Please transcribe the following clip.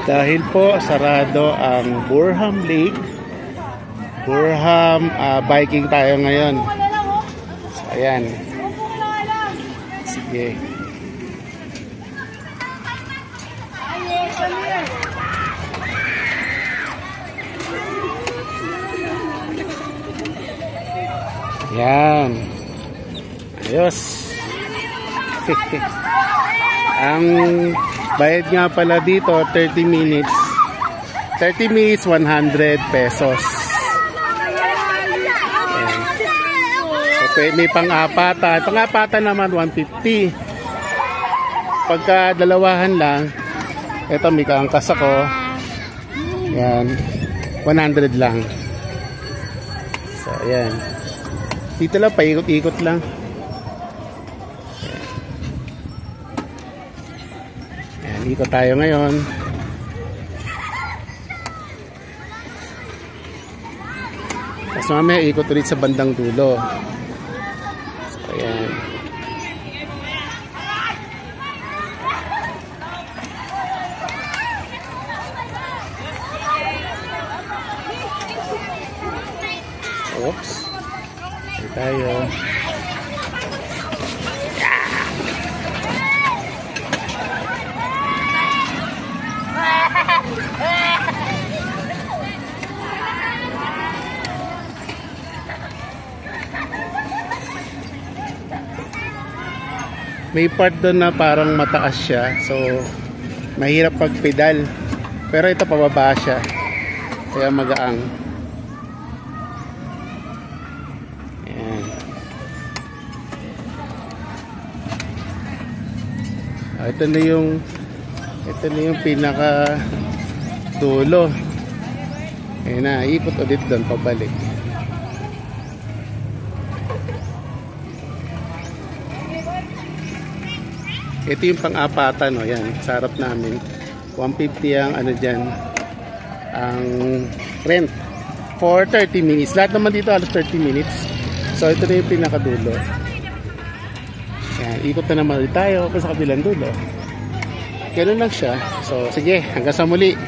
Dahil po sarado ang Burham Lake, Burham biking tayo ngayon. So ayan. Sige. Yan. Ayos. Ang bayad nga pala dito 30 minutes. 30 minutes 100 pesos. Ayan. So may pang-apatan. Pang-apatan naman 150. Pagka dalawahan lang, ito may kaangkas ako. Yan. 100 lang. So ayan. Dito lang, paikot-ikot lang. Ayan, ikot tayo ngayon. Tapos mamaya ikot ulit sa bandang dulo. So, ayan. Oops. Tayo. May part doon na parang mataas siya, so mahirap pagpedal, pero ito pababa siya kaya magaang. Ito na yung pinaka dulo. Ayun na, ikot ulit doon pabalik. Ito yung pang-apatan, no? Yan, sa harap namin. 150 ang ano dyan, ang rent for 30 minutes. Lahat naman dito alas 30 minutes. So ito na yung pinakadulo. Yan, ikot na naman ulit tayo sa kabilang dulo. Ganun lang siya. So sige, hanggang sa muli.